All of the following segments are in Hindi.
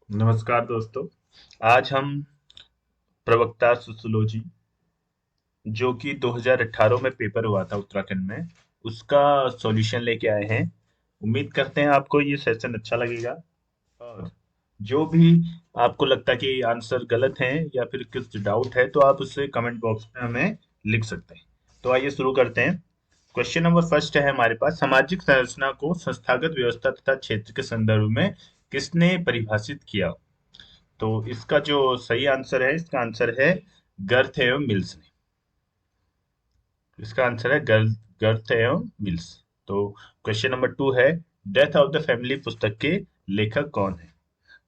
नमस्कार दोस्तों। आज हम प्रवक्ता सोशियोलॉजी जो कि 2018 में पेपर हुआ था उत्तराखंड में, उसका सॉल्यूशन लेके आए हैं। उम्मीद करते हैं आपको ये सेशन अच्छा लगेगा। और जो भी आपको लगता है कि आंसर गलत है या फिर कुछ डाउट है तो आप उससे कमेंट बॉक्स में हमें लिख सकते हैं। तो आइए शुरू करते हैं। क्वेश्चन नंबर फर्स्ट है हमारे पास, सामाजिक संरचना को संस्थागत व्यवस्था तथा क्षेत्र के संदर्भ में किसने परिभाषित किया? तो इसका जो सही आंसर है, इसका आंसर है गर्थ एवं मिल्स ने। इसका आंसर है गर्थ एवं मिल्स। तो क्वेश्चन नंबर टू है, डेथ ऑफ द फैमिली पुस्तक के लेखक कौन है?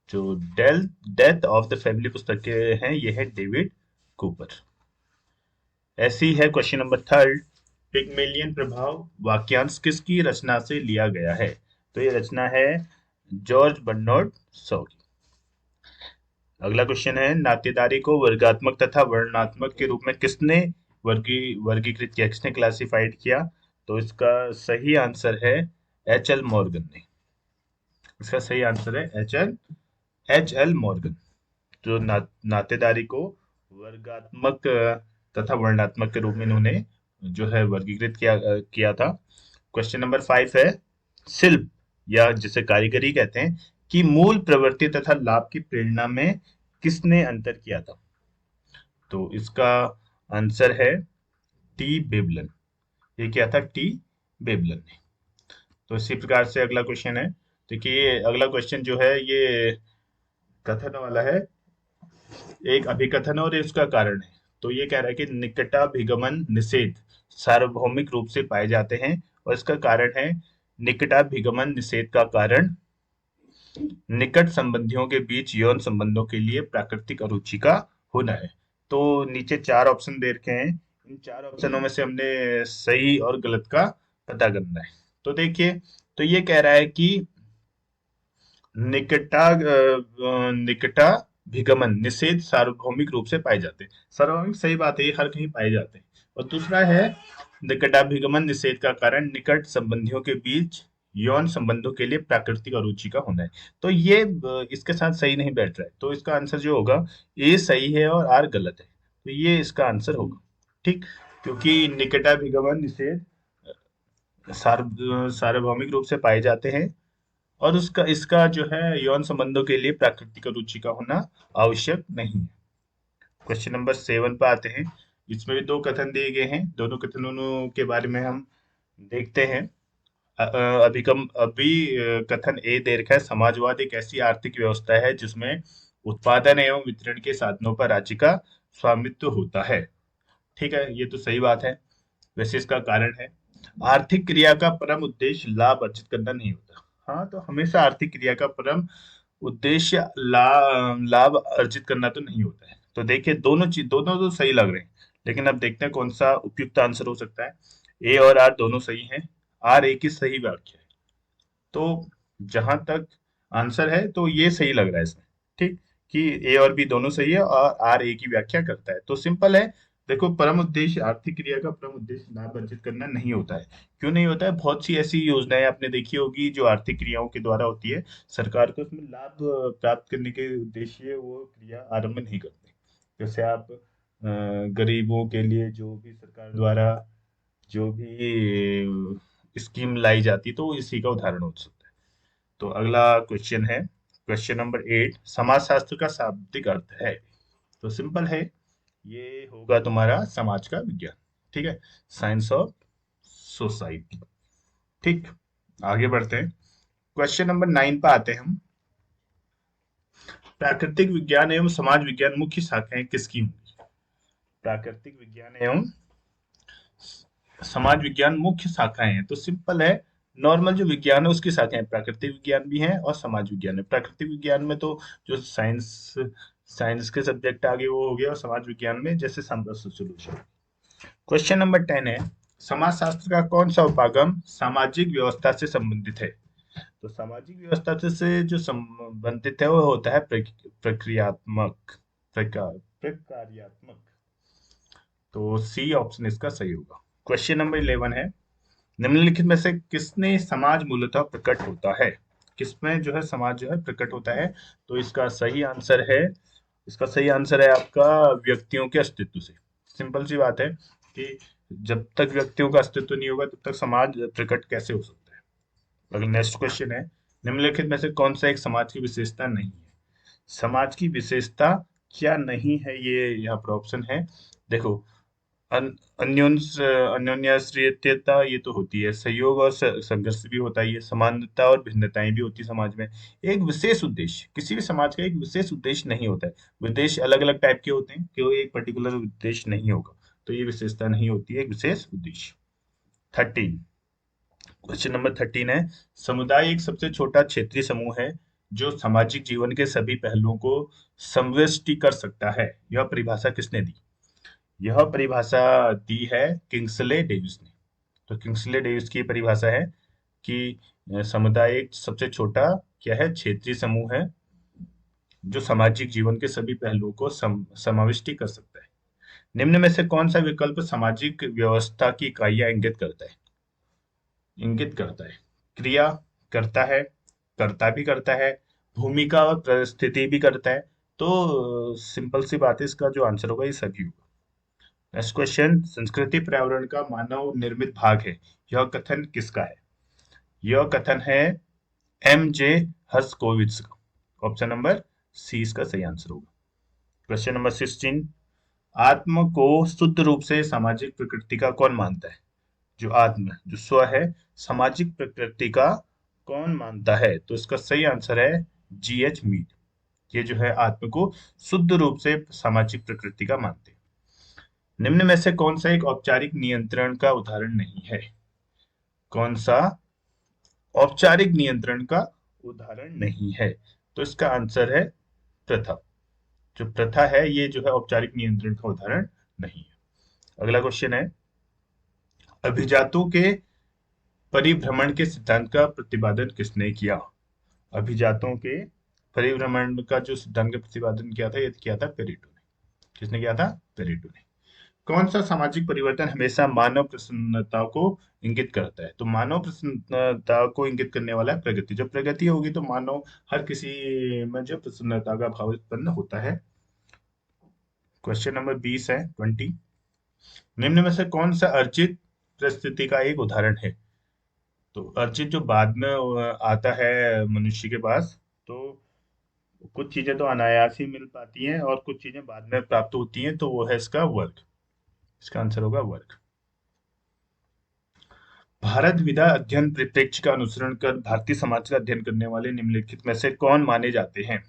जो डेल डेथ ऑफ द फैमिली पुस्तक के हैं, ये है डेविड कूपर। ऐसी है क्वेश्चन नंबर थर्ड, पिग्मेलियन प्रभाव वाक्यांश किसकी रचना से लिया गया है? तो ये रचना है जॉर्ज बर्नार्ड शॉ की। अगला क्वेश्चन है, नातेदारी को वर्गात्मक तथा वर्णनात्मक के रूप में किसने वर्गीकृत किया, किसने क्लासिफाइड किया? तो इसका सही आंसर है एच एल मॉर्गन ने। इसका सही आंसर है एच एल मॉर्गन। जो नातेदारी को वर्गात्मक तथा वर्णनात्मक के रूप में इन्होंने जो है वर्गीकृत किया था। क्वेश्चन नंबर फाइव है, शिल्प या जिसे कारीगरी कहते हैं कि मूल प्रवृत्ति तथा लाभ की प्रेरणा में किसने अंतर किया था? तो इसका आंसर है टी बेबलन। ये क्या था? टी बेबलन ने। तो इसी प्रकार से अगला क्वेश्चन है। देखिए ये अगला क्वेश्चन जो है ये कथन वाला है, एक अभिकथन और उसका कारण है। तो ये कह रहा है कि निकटाभिगमन निषेध सार्वभौमिक रूप से पाए जाते हैं, और इसका कारण है, निकटाभिगमन निषेध का कारण निकट संबंधियों के बीच यौन संबंधों के लिए प्राकृतिक अरुचि का होना है। तो नीचे चार ऑप्शन दे रखे हैं, इन चार ऑप्शनों में से हमने सही और गलत का पता करना है। तो देखिए, तो ये कह रहा है कि निकटाभिगमन निषेध सार्वभौमिक रूप से पाए जाते हैं। सार्वभौमिक सही बात है, ये हर कहीं पाए जाते हैं। और दूसरा है, निकटाभिगमन निषेध का कारण निकट संबंधियों के बीच यौन संबंधों के लिए प्राकृतिक अरुचि का होना है। तो ये इसके साथ सही नहीं बैठ रहा है, तो इसका आंसर जो होगा, ए सही है और आर गलत है। तो ये इसका आंसर होगा। ठीक, क्योंकि निकटाभिगमन निषेध सार्वभौमिक रूप से पाए जाते हैं, और उसका इसका जो है यौन संबंधों के लिए प्राकृतिक रुचि का होना आवश्यक नहीं है। क्वेश्चन नंबर सेवन पर आते हैं। इसमें भी दो कथन दिए गए हैं, दोनों कथनों के बारे में हम देखते हैं। कथन ए दे रखा है, समाजवाद एक ऐसी आर्थिक व्यवस्था है जिसमें उत्पादन एवं वितरण के साधनों पर राज्य का स्वामित्व होता है। ठीक है, ये तो सही बात है। वैसे इसका कारण है, आर्थिक क्रिया का परम उद्देश्य लाभ अर्जित करना नहीं होता। हाँ, तो हमेशा आर्थिक क्रिया का परम उद्देश्य लाभ अर्जित करना तो नहीं होता है। तो देखिए, दोनों तो सही लग रहे हैं, लेकिन अब देखते हैं कौन सा उपयुक्त आंसर हो सकता है। ए और आर दोनों सही हैं। आर ए की सही व्याख्या है। तो जहां तक आंसर है तो ये सही लग रहा है इसमें। ठीक, कि ए और बी दोनों सही है और आर ए की व्याख्या करता है, तो सिंपल है। देखो, परम उद्देश्य आर्थिक क्रिया का परम उद्देश्य लाभ अर्जित करना नहीं होता है। क्यों नहीं होता है? बहुत सी ऐसी योजनाएं आपने देखी होगी जो आर्थिक क्रियाओं के द्वारा होती है, सरकार को उसमें लाभ प्राप्त करने के उद्देश्य वो क्रिया आरंभ नहीं करते। जैसे आप गरीबों के लिए जो भी सरकार द्वारा जो भी स्कीम लाई जाती, तो इसी का उदाहरण हो सकता है। तो अगला क्वेश्चन है, क्वेश्चन नंबर एट, समाजशास्त्र का शाब्दिक अर्थ है? तो सिंपल है, ये होगा तुम्हारा समाज का विज्ञान। ठीक है, साइंस ऑफ सोसाइटी। ठीक, आगे बढ़ते हैं। क्वेश्चन नंबर नाइन पर आते हैं हम। प्राकृतिक विज्ञान एवं समाज विज्ञान मुख्य शाखाएं किसकी होंगी? प्राकृतिक विज्ञान एवं समाज विज्ञान मुख्य शाखाएं हैं, तो सिंपल है, नॉर्मल जो विज्ञान है उसकी शाखाएं प्राकृतिक विज्ञान भी हैं और समाज विज्ञान है। प्राकृतिक विज्ञान में तो जो साइंस साइंस के सब्जेक्ट आगे वो हो गया, और समाज विज्ञान में जैसे सोशोलॉजी। क्वेश्चन नंबर 10 है, समाजशास्त्र का कौन सा उपागम सामाजिक व्यवस्था से संबंधित है? तो सामाजिक व्यवस्था से जो संबंधित है वो होता है प्रक्रियात्मक प्रकार्यात्मक। तो सी ऑप्शन इसका सही होगा। क्वेश्चन नंबर 11 है, निम्नलिखित में से किसने समाज मूलतः प्रकट होता है? किसमें जो है समाज जो है प्रकट होता है? तो इसका सही आंसर है आपका व्यक्तियों के अस्तित्व से। सिंपल सी बात है कि जब तक व्यक्तियों का अस्तित्व नहीं होगा तब तक समाज प्रकट कैसे हो सकता है। अगला नेक्स्ट क्वेश्चन है, निम्नलिखित में से कौन सा एक समाज की विशेषता नहीं है? समाज की विशेषता क्या नहीं है, ये यहाँ पर ऑप्शन है। देखो, अन- अन्योन्याश्रियता ये तो होती है, सहयोग और संघर्ष भी होता है, ये समानता और भिन्नताएं भी होती है समाज में। एक विशेष उद्देश्य, किसी भी समाज का एक विशेष उद्देश्य नहीं होता है। उद्देश्य अलग अलग टाइप के होते हैं, कोई एक पर्टिकुलर उद्देश्य नहीं होगा, तो ये विशेषता नहीं होती है एक विशेष उद्देश्य। 13, क्वेश्चन नंबर 13 है, समुदाय एक सबसे छोटा क्षेत्रीय समूह है जो सामाजिक जीवन के सभी पहलुओं को समष्टि कर सकता है। यह परिभाषा किसने दी? यह परिभाषा दी है किंग्सले डेविस ने। तो किंग्सले डेविस की परिभाषा है कि समुदाय एक सबसे छोटा क्या है, क्षेत्रीय समूह है जो सामाजिक जीवन के सभी पहलुओं को समाविष्टि कर सकता है। निम्न में से कौन सा विकल्प सामाजिक व्यवस्था की इकाइयां इंगित करता है? इंगित करता है, क्रिया करता है, कर्ता भी करता है, भूमिका और परिस्थिति भी करता है। तो सिंपल सी बात है, इसका जो आंसर होगा ये सभी होगा। नेक्स्ट क्वेश्चन, संस्कृति पर्यावरण का मानव निर्मित भाग है, यह कथन किसका है? यह कथन है एम जे हर्स्कोविट्ज का। ऑप्शन नंबर सी इसका सही आंसर होगा। क्वेश्चन नंबर 16, आत्म को शुद्ध रूप से सामाजिक प्रकृति का कौन मानता है? जो आत्म जो स्व है, सामाजिक प्रकृति का कौन मानता है? तो इसका सही आंसर है जी एच मीड। ये जो है आत्म को शुद्ध रूप से सामाजिक प्रकृति का मानते हैं। निम्न में से कौन सा एक औपचारिक नियंत्रण का उदाहरण नहीं है? कौन सा औपचारिक नियंत्रण का उदाहरण नहीं है? तो इसका आंसर है प्रथा। जो प्रथा है ये जो है औपचारिक नियंत्रण का उदाहरण नहीं है। अगला क्वेश्चन है, अभिजातों के परिभ्रमण के सिद्धांत का प्रतिपादन किसने किया? अभिजातों के परिभ्रमण का जो सिद्धांत का प्रतिपादन किया था, ये किया था पेरेटो ने। किसने किया था? पेरेटो ने। कौन सा सामाजिक परिवर्तन हमेशा मानव प्रसन्नता को इंगित करता है? तो मानव प्रसन्नता को इंगित करने वाला है प्रगति। जब प्रगति होगी तो मानव हर किसी में जो प्रसन्नता का भाव उत्पन्न होता है। क्वेश्चन नंबर 20 है, 20, निम्न में से कौन सा अर्जित परिस्थिति का एक उदाहरण है? तो अर्जित जो बाद में आता है मनुष्य के पास, तो कुछ चीजें तो अनायास ही मिल पाती हैं और कुछ चीजें बाद में प्राप्त होती हैं, तो वो है इसका वर्क। इसका आंसर होगा वर्क। भारत विदा अध्ययन परिप्रेक्ष्य का अनुसरण कर भारतीय समाज का अध्ययन करने वाले निम्नलिखित में से कौन माने जाते हैं?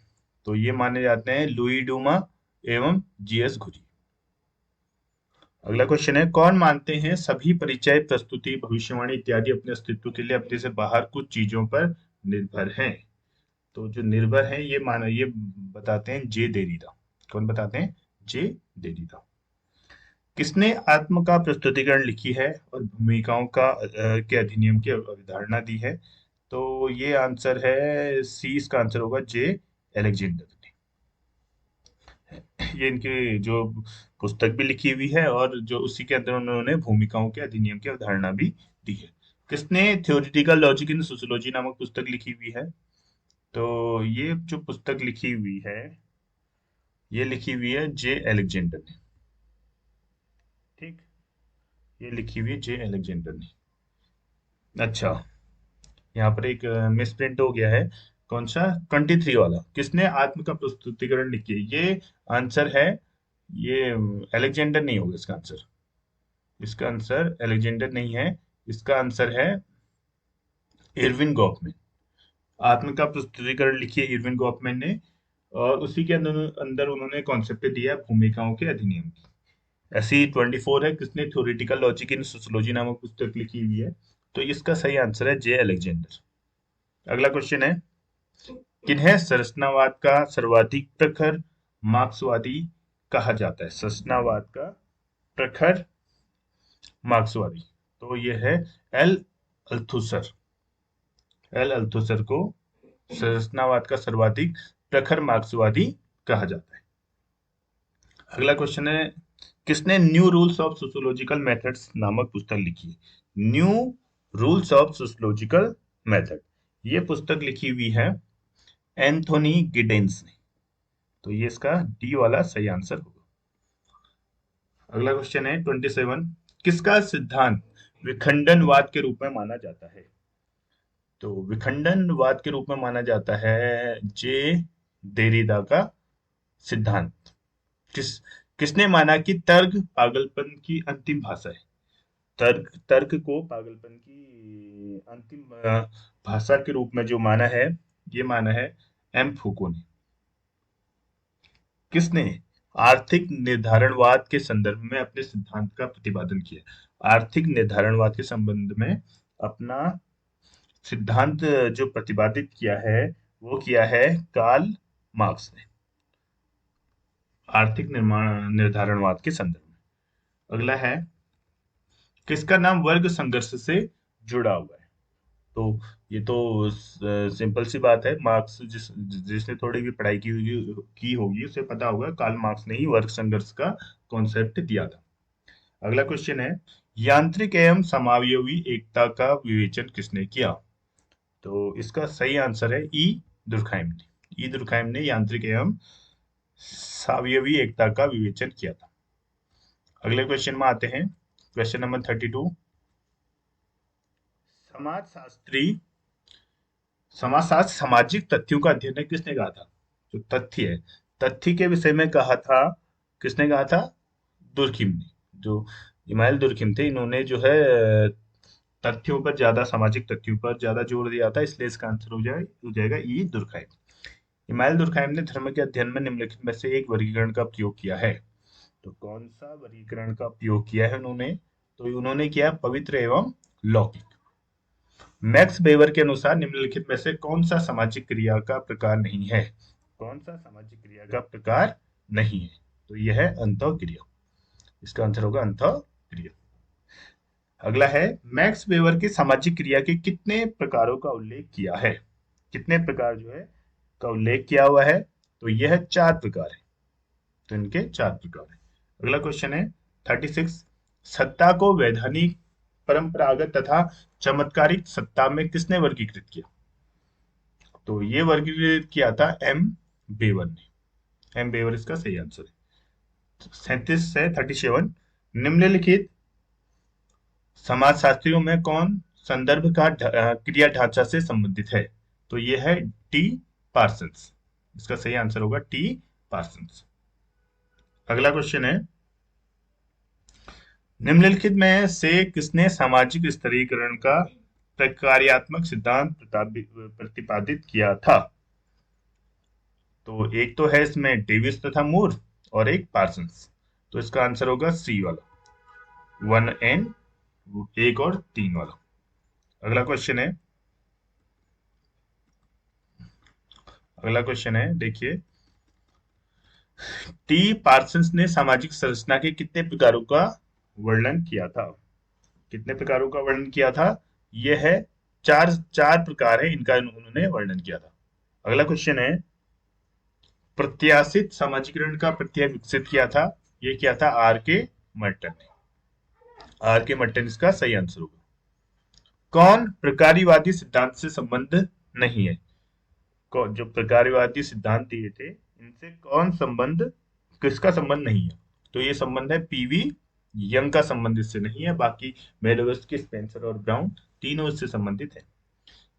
तो ये माने जाते हैं लुई डूमा एवं जीएस घुरी। अगला क्वेश्चन है, कौन मानते हैं सभी परिचय, प्रस्तुति, भविष्यवाणी इत्यादि अपने अस्तित्व के लिए अपने से बाहर कुछ चीजों पर निर्भर हैं? तो जो निर्भर है ये बताते हैं जे देरीदा। कौन बताते हैं? जे देरीदा। किसने आत्म का प्रस्तुतिकरण लिखी है और भूमिकाओं के अधिनियम की अवधारणा दी है? तो ये आंसर है सी, इसका आंसर होगा जे एलेक्जेंडर ने। ये इनकी जो पुस्तक भी लिखी हुई है और जो उसी के अंदर उन्होंने भूमिकाओं के अधिनियम की अवधारणा भी दी है। किसने थ्योरेटिकल लॉजिक इन सोशियोलॉजी नामक पुस्तक लिखी हुई है? तो ये जो पुस्तक लिखी हुई है, ये लिखी हुई है जे एलेक्जेंडर ने। ठीक, ये लिखी हुई है जे एलेक्जेंडर ने। अच्छा, यहाँ पर एक मिस प्रिंट हो गया है। कौन सा? 23 वाला। किसने आत्म का प्रस्तुतिकरण लिखी है? ये आंसर है, ये एलेक्जेंडर नहीं होगा इसका आंसर। इसका आंसर एलेक्जेंडर नहीं है, इसका आंसर है इरविन गॉफमैन। आत्म का प्रस्तुतिकरण लिखी है इरविन गॉफमैन ने, और उसी के अंदर अंदर उन्होंने कॉन्सेप्ट दिया है भूमिकाओं के अधिनियम की। ऐसी 24 है, किसने थ्योरेटिकल लॉजिक इन सोशियोलॉजी नामक पुस्तक लिखी हुई है? तो इसका सही आंसर है जे एलेक्जेंडर। अगला क्वेश्चन है, किन्हें संरचनावाद का सर्वाधिक प्रखर मार्क्सवादी कहा जाता है? संरचनावाद का प्रखर मार्क्सवादी, तो ये है एल अल्थुसर। एल अल्थुसर को संरचनावाद का सर्वाधिक प्रखर मार्क्सवादी कहा जाता है। अगला क्वेश्चन है, किसने new rules of sociological methods नामक पुस्तक लिखी? New rules of sociological method. ये पुस्तक लिखी हुई है एंथोनी गिडेंस ने। तो ये इसका डी वाला सही आंसर होगा। अगला क्वेश्चन है 27। किसका सिद्धांत विखंडनवाद के रूप में माना जाता है? तो विखंडनवाद के रूप में माना जाता है जे देरिदा का सिद्धांत। किस किसने माना कि तर्क पागलपन की अंतिम भाषा है? तर्क तर्क को पागलपन की अंतिम भाषा के रूप में जो माना है, ये माना है एम फूको ने। किसने आर्थिक निर्धारणवाद के संदर्भ में अपने सिद्धांत का प्रतिपादन किया? आर्थिक निर्धारणवाद के संबंध में अपना सिद्धांत जो प्रतिपादित किया है, वो किया है कार्ल मार्क्स ने, आर्थिक निर्धारणवाद के संदर्भ में। अगला है किसका नाम वर्ग संघर्ष से जुड़ा हुआ है? तो ये तो सिंपल सी बात है, मार्क्स जिसने थोड़ी भी पढ़ाई की होगी उसे पता होगा, कार्ल मार्क्स ने ही वर्ग संघर्ष का कॉन्सेप्ट दिया था। अगला क्वेश्चन है यांत्रिक एवं समावयवी एकता का विवेचन किसने किया? तो इसका सही आंसर है ई दुर्खाइम ने। ई दुर्खाइम ने यांत्रिक एवं सावयवी एकता का विवेचन किया था। अगले क्वेश्चन में आते हैं, क्वेश्चन नंबर 32। समाजशास्त्री समाजशास्त्र सामाजिक तथ्यों का अध्ययन है किसने कहा था? जो तथ्य है, तथ्य के विषय में कहा था, किसने कहा था? दुर्खिम ने। जो इमाइल दुर्खिम थे, इन्होंने जो है तथ्यों पर ज्यादा, सामाजिक तथ्यों पर ज्यादा जोर दिया था, इसलिए इसका आंसर हो जाएगा ई दुर्खाइम। इमाइल दुर्खाइम ने धर्म के अध्ययन में निम्नलिखित में से एक वर्गीकरण का प्रयोग किया है। तो कौन सा वर्गीकरण का प्रयोग किया है उन्होंने? तो उन्होंने किया पवित्र एवं लौकिक। मैक्स वेबर के अनुसार निम्नलिखित में से कौन सा सामाजिक क्रिया का प्रकार नहीं है? कौन सा सामाजिक क्रिया का प्रकार नहीं है? तो यह है अंतःक्रिया। इसका आंसर होगा अंतःक्रिया। अगला है मैक्स वेबर की सामाजिक क्रिया के कितने प्रकारों का उल्लेख किया है? कितने प्रकार जो है का उल्लेख किया हुआ है? तो यह 4 प्रकार है। तो इनके 4 प्रकार है। अगला क्वेश्चन है 36। सत्ता को वैधानिक, परंपरागत तथा चमत्कारिक सत्ता में किसने वर्गीकृत किया? तो ये वर्गीकृत किया था एम बेवर ने। एम बेवर इसका सही आंसर है। 37 से 37। निम्नलिखित समाजशास्त्रियों में कौन संदर्भ का क्रिया ढांचा से संबंधित है? तो ये है टी पार्सन्स। इसका सही आंसर होगा टी पार्सन्स। अगला क्वेश्चन है निम्नलिखित में से किसने सामाजिक स्तरीकरण का प्रकार्यात्मक सिद्धांत प्रतिपादित किया था? तो एक तो है इसमें डेविस तथा मूर, और एक पार्सन्स। तो इसका आंसर होगा सी वाला, 1 एंड 1 और 3 वाला। अगला क्वेश्चन है, अगला क्वेश्चन है देखिए, टी पार्सन्स ने सामाजिक संरचना के कितने प्रकारों का वर्णन किया था? कितने प्रकारों का वर्णन किया था? यह है चार चार प्रकार है इनका, उन्होंने वर्णन किया था। अगला क्वेश्चन है प्रत्याशित समाजीकरण का प्रत्यय विकसित किया था, ये किया था आर के मर्टन ने। आर के मर्टन इसका सही आंसर होगा। कौन प्रकारीवादी सिद्धांत से संबंध नहीं है? कौन जो प्रकारीवादी सिद्धांत दिए थे इनसे कौन संबंध, किसका संबंध नहीं है? तो ये संबंध है पीवी यंग का संबंध इससे नहीं है, बाकी मेडोवेस्की, स्पेंसर और ब्राउन तीनों इससे संबंधित है।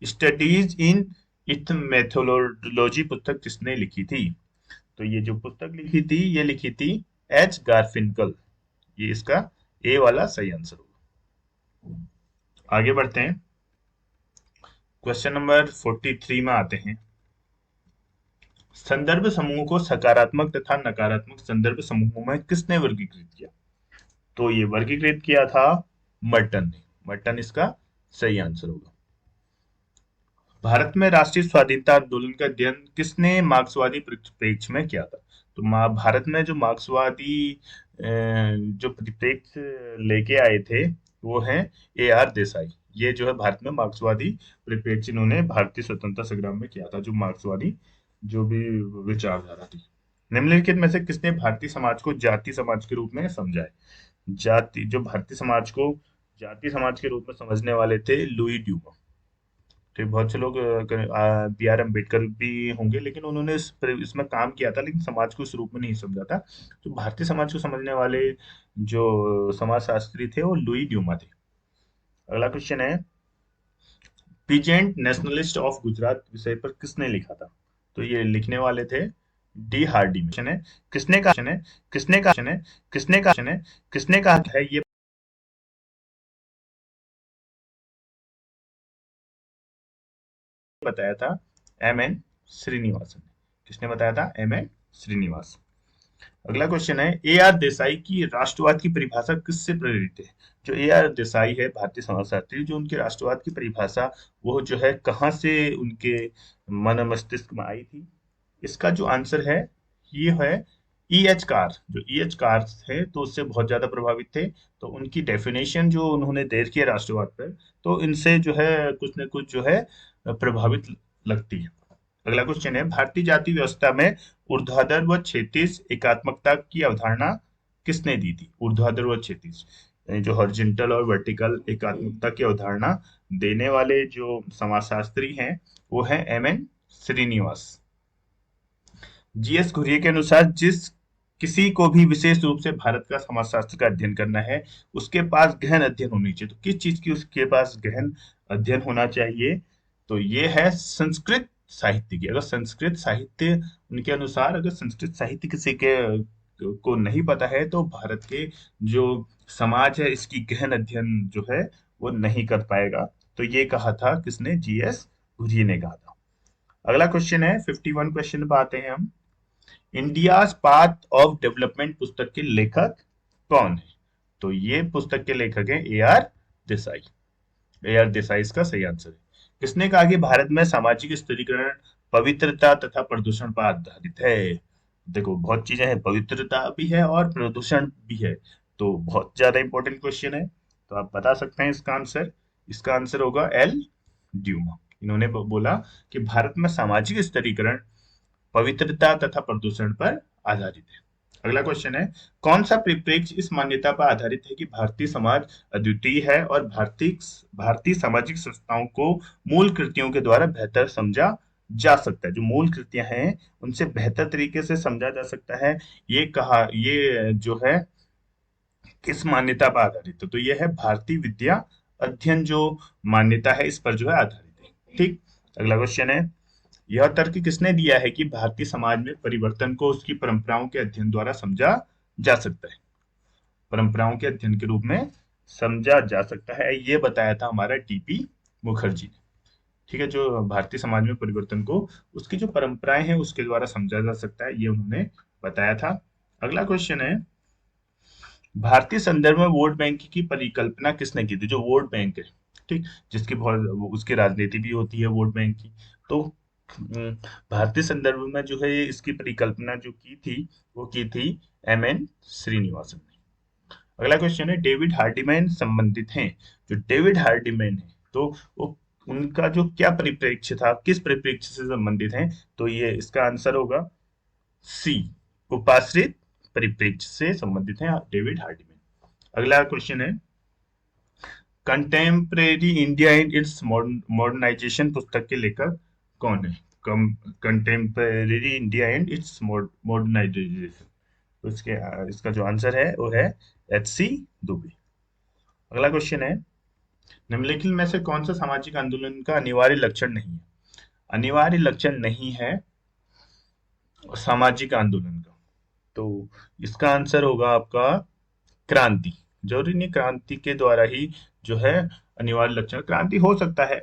स्टडीज इन इथ मेथोडोलॉजी पुस्तक किसने लिखी थी? तो ये जो पुस्तक लिखी थी, ये लिखी थी एच गारफिंकल। ये इसका ए वाला सही आंसर होगा। आगे बढ़ते हैं, क्वेश्चन नंबर 43 में आते हैं। संदर्भ समूह को सकारात्मक तथा नकारात्मक संदर्भ समूहों में किसने वर्गीकृत किया? तो ये वर्गीकृत किया था मर्टन ने। मर्टन इसका सही आंसर होगा। भारत में राष्ट्रीय स्वाधीनता आंदोलन का अध्ययन किसने मार्क्सवादी परिप्रेक्ष्य में किया था? तो भारत में जो मार्क्सवादी जो परिप्रेक्ष्य लेके आए थे वो है ए आर देसाई। ये जो है भारत में मार्क्सवादी परिप्रेक्ष्य इन्होंने भारतीय स्वतंत्रता संग्राम में किया था, जो मार्क्सवादी जो भी विचारधारा थी। निम्नलिखित में से किसने भारतीय समाज को जाति समाज के रूप में समझा है? जाति, जो भारतीय समाज को जाति समाज के रूप में समझने वाले थे लुई ड्यूमा। ठीक, बहुत से लोग बी आर अम्बेडकर भी होंगे, लेकिन उन्होंने इसमें काम किया था, लेकिन समाज को इस रूप में नहीं समझा था। तो भारतीय समाज को समझने वाले जो समाजशास्त्री थे वो लुई ड्यूमा थे। अगला क्वेश्चन है, पीजेंट नेशनलिस्ट ऑफ गुजरात विषय पर किसने लिखा था? तो ये लिखने वाले थे डी हार्डी। क्वेश्चन है, किसने कहा है ये बताया था? M N Srinivasan. किसने बताया था? M N Srinivas. अगला क्वेश्चन है, ए आर देसाई की राष्ट्रवाद की परिभाषा किससे प्रेरित है? जो ए आर देसाई है भारतीय समाजशास्त्री, जो उनके राष्ट्रवाद की परिभाषा वो जो है कहाँ से उनके मन मस्तिष्क में आई थी? इसका जो आंसर है ये है ई एच कार। जो ई एच कार है तो उससे बहुत ज्यादा प्रभावित थे। तो उनकी डेफिनेशन जो उन्होंने दे रखी है राष्ट्रवाद पर, तो इनसे जो है कुछ न कुछ जो है प्रभावित लगती है। अगला क्वेश्चन है, भारतीय जाति व्यवस्था में ऊर्ध्वाधर व क्षैतिज एकात्मकता की अवधारणा किसने दी थी? ऊर्ध्वाधर व क्षैतिज यानी जो हॉरिजॉन्टल और वर्टिकल एकात्मकता की अवधारणा देने वाले जो समाजशास्त्री हैं वो है M N Srinivas. GS Ghurye के अनुसार जिस किसी को भी विशेष रूप से भारत का समाजशास्त्र का अध्ययन करना है उसके पास गहन अध्ययन होनी चाहिए। तो किस चीज की उसके पास गहन अध्ययन होना चाहिए? तो ये है संस्कृत साहित्य की। अगर संस्कृत साहित्य उनके अनुसार अगर संस्कृत साहित्य किसी के को नहीं पता है तो भारत के जो समाज है इसकी गहन अध्ययन जो है वो नहीं कर पाएगा। तो ये कहा था किसने? जीएस घुरिये ने कहा था। अगला क्वेश्चन है 51 क्वेश्चन पे आते हैं हम। इंडियाज पाथ ऑफ डेवलपमेंट पुस्तक के लेखक कौन है? तो ये पुस्तक के लेखक हैं A R Desai. A R Desai इसका सही आंसर है। किसने कहा कि भारत में सामाजिक स्थिरीकरण पवित्रता तथा प्रदूषण पर आधारित है? देखो बहुत चीजें हैं, पवित्रता भी है और प्रदूषण भी है, तो बहुत ज्यादा इंपॉर्टेंट क्वेश्चन है। तो आप बता सकते हैं इसका आंसर। इसका आंसर होगा एल ड्यूमा। इन्होंने बोला कि भारत में सामाजिक स्थिरीकरण पवित्रता तथा प्रदूषण पर आधारित है। अगला क्वेश्चन है, कौन सा परिप्रेक्ष्य इस मान्यता पर आधारित है कि भारतीय समाज अद्वितीय है और भारतीय भारतीय सामाजिक संस्थाओं को मूल कृतियों के द्वारा बेहतर समझा जा सकता है? जो मूल कृतियां हैं उनसे बेहतर तरीके से समझा जा सकता है, ये कहा, ये जो है किस मान्यता पर आधारित है? तो ये है भारतीय विद्या अध्ययन जो मान्यता है इस पर जो है आधारित है। ठीक। अगला क्वेश्चन है, यह तर्क किसने दिया है कि भारतीय समाज में परिवर्तन को उसकी परंपराओं के अध्ययन द्वारा समझा जा सकता है? परंपराओं के अध्ययन के रूप में समझा जा सकता है, ये बताया था हमारा टीपी मुखर्जी ने। ठीक है, जो भारतीय समाज में परिवर्तन को उसकी जो परंपराएं हैं उसके द्वारा समझा जा सकता है, ये उन्होंने बताया था। अगला क्वेश्चन है, भारतीय संदर्भ में वोट बैंक की परिकल्पना किसने की थी? जो वोट बैंक है, ठीक, जिसकी बहुत उसकी राजनीति भी होती है वोट बैंक की। तो भारतीय संदर्भ में जो है इसकी परिकल्पना जो की थी वो की थी एम एन श्रीनिवासन ने। अगला क्वेश्चन है, डेविड हार्डिमैन संबंधित हैं? जो डेविड हार्डिमैन है तो वो उनका जो क्या परिप्रेक्ष्य था, किस परिप्रेक्ष्य से संबंधित हैं? तो ये इसका आंसर होगा सी, उपाश्रित परिप्रेक्ष्य से संबंधित हैं डेविड हार्डिमैन। अगला क्वेश्चन है, contemporary India in its modernisation पुस्तक के लेखक कौन है? Contemporary India and its modernisation, तो इसका जो आंसर है वो है एच सी दुबे। अगला क्वेश्चन है, निम्नलिखित में से कौन सा सामाजिक आंदोलन का अनिवार्य लक्षण नहीं है? अनिवार्य लक्षण नहीं है सामाजिक आंदोलन का, तो इसका आंसर होगा आपका क्रांति। जरूरी नहीं क्रांति के द्वारा ही जो है अनिवार्य लक्षण, क्रांति हो सकता है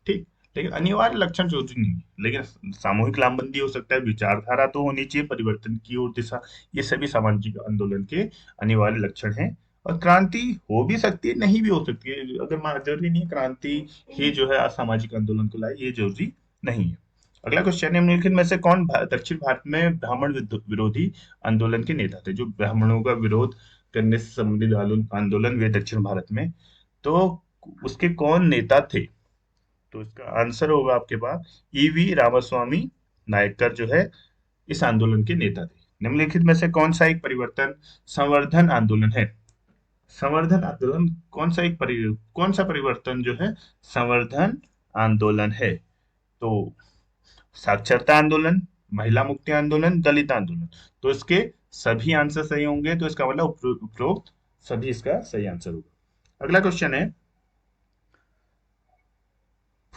ठीक, लेकिन अनिवार्य लक्षण जरूरी नहीं है। लेकिन सामूहिक लामबंदी हो सकता है, विचारधारा तो होनी चाहिए परिवर्तन की ओर दिशा, ये सभी सामाजिक आंदोलन के अनिवार्य लक्षण हैं। और क्रांति हो भी सकती है, नहीं भी हो सकती है, अगर जरूरी नहीं है क्रांति ही जो है सामाजिक आंदोलन को लाए, ये जरूरी नहीं है। अगला क्वेश्चन है, निम्नलिखित में से कौन दक्षिण भारत में ब्राह्मण विरोधी आंदोलन के नेता थे? जो ब्राह्मणों का विरोध करने से संबंधित आंदोलन वे दक्षिण भारत में, तो उसके कौन नेता थे? तो इसका आंसर होगा आपके पास ईवी रामास्वामी नायकर जो है इस आंदोलन के नेता थे। निम्नलिखित में से कौन सा एक परिवर्तन संवर्धन आंदोलन है? संवर्धन आंदोलन कौन सा परिवर्तन जो है संवर्धन आंदोलन है? तो साक्षरता आंदोलन, महिला मुक्ति आंदोलन, दलित आंदोलन। तो इसके सभी आंसर सही होंगे, तो इसका मतलब उपरोक्त सभी इसका सही आंसर होगा। अगला क्वेश्चन है,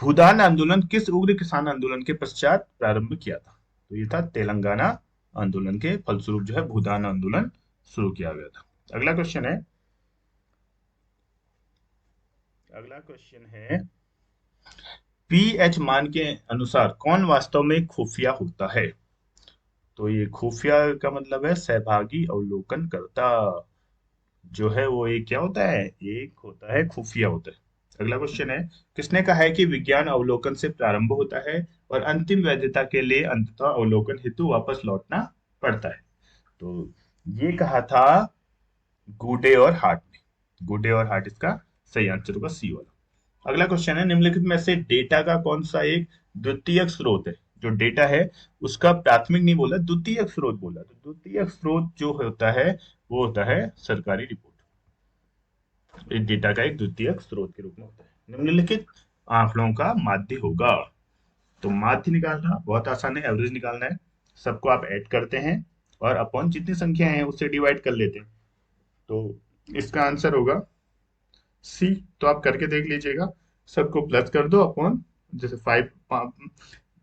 भूदान आंदोलन किस उग्र किसान आंदोलन के पश्चात प्रारंभ किया था? तो ये था तेलंगाना आंदोलन के फलस्वरूप जो है भूदान आंदोलन शुरू किया गया था। अगला क्वेश्चन है, पीएच मान के अनुसार कौन वास्तव में खुफिया होता है? तो ये खुफिया का मतलब है सहभागी अवलोकनकर्ता, जो है वो एक क्या होता है, एक होता है खुफिया होता है। अगला क्वेश्चन है, किसने कहा है कि विज्ञान अवलोकन से प्रारंभ होता है और अंतिम वैधता के लिए अंततः अवलोकन हेतु वापस लौटना पड़ता है? तो ये कहा था गुडे और हार्ट ने। गुडे और हार्ट इसका सही आंसर होगा, सी वाला। अगला क्वेश्चन है, निम्नलिखित में से डेटा का कौन सा एक द्वितीयक स्रोत है? जो डेटा है उसका प्राथमिक नहीं बोला, द्वितीयक स्रोत बोला। तो द्वितीयक स्रोत जो होता है वो होता है सरकारी रिपोर्ट। इस डेटा का एक द्वितीयक स्रोत के रूप में होता है। निम्नलिखित आंकड़ों का माध्य होगा। तो माध्य निकालना बहुत आसान है, एवरेज निकालना है। सबको आप ऐड करते हैं और अपॉन जितनी संख्या है उससे डिवाइड कर लेते हैं। तो इसका आंसर होगा सी। तो आप करके देख लीजिएगा, सबको प्लस कर दो अपॉन, जैसे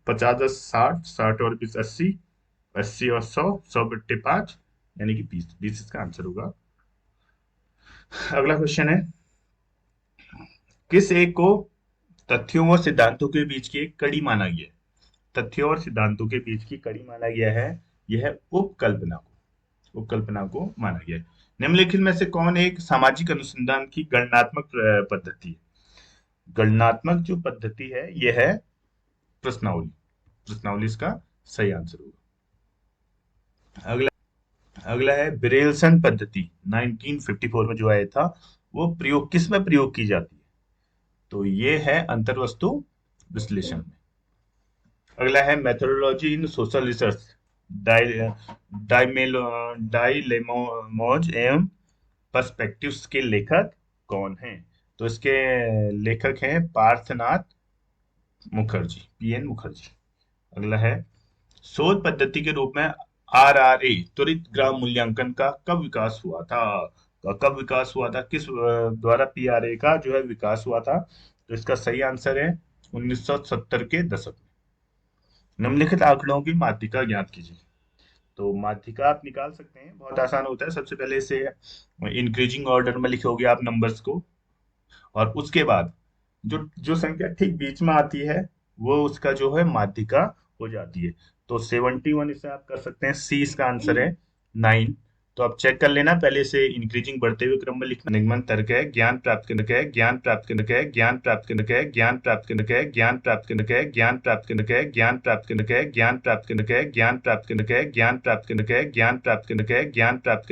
50 10 60, 60 और 20 80, 80 और 100, 100/5 यानी कि 20, 20 इसका आंसर होगा। अगला क्वेश्चन है, किस एक को तथ्यों और सिद्धांतों के बीच की एक कड़ी माना गया है? तथ्यों और सिद्धांतों के बीच की कड़ी माना गया है, यह उपकल्पना को माना गया है। निम्नलिखित में से कौन एक सामाजिक अनुसंधान की गणनात्मक पद्धति है? गणनात्मक जो पद्धति है यह है प्रश्नावली। प्रश्नावली इसका सही आंसर होगा। अगला है ब्रेलसन पद्धति 1954 में जो आया था, वो किस में प्रयोग की जाती है? तो ये है अंतर्वस्तु विश्लेषण में। अगला है मेथोडोलॉजी इन सोशल रिसर्च, डाइलेमोज एवं पर्सपेक्टिव्स के लेखक कौन हैं? तो इसके लेखक हैं पार्थनाथ मुखर्जी, पीएन मुखर्जी। अगला है, शोध पद्धति के रूप में आरआरए त्वरित ग्राम मूल्यांकन का कब विकास हुआ था? किस द्वारा पीआरए का जो है विकास हुआ था? तो इसका सही आंसर है 1970 के दशक में। निम्नलिखित आंकड़ों की माध्यिका ज्ञात कीजिए। तो माध्यिका आप निकाल सकते हैं, बहुत आसान होता है। सबसे पहले इसे इंक्रीजिंग ऑर्डर में लिखोगे आप नंबर्स को, और उसके बाद जो जो संख्या ठीक बीच में आती है वो उसका जो है माध्यिका हो जाती है। तो 71 इसे आप कर सकते हैं, सी इसका आंसर है 9। तो आप चेक कर लेना, पहले से इंक्रीजिंग बढ़ते हुए क्रम में लिखना। निगमन तर्क है, ज्ञान प्राप्त करने का है, ज्ञान प्राप्त करने का है, ज्ञान प्राप्त करने का है, ज्ञान प्राप्त करने का है, ज्ञान प्राप्त करने का है, ज्ञान प्राप्त करने का है, ज्ञान प्राप्त करने का है, ज्ञान प्राप्त करने का है, ज्ञान प्राप्त करने का है, ज्ञान प्राप्त करने का है, ज्ञान प्राप्त करने का है, ज्ञान प्राप्त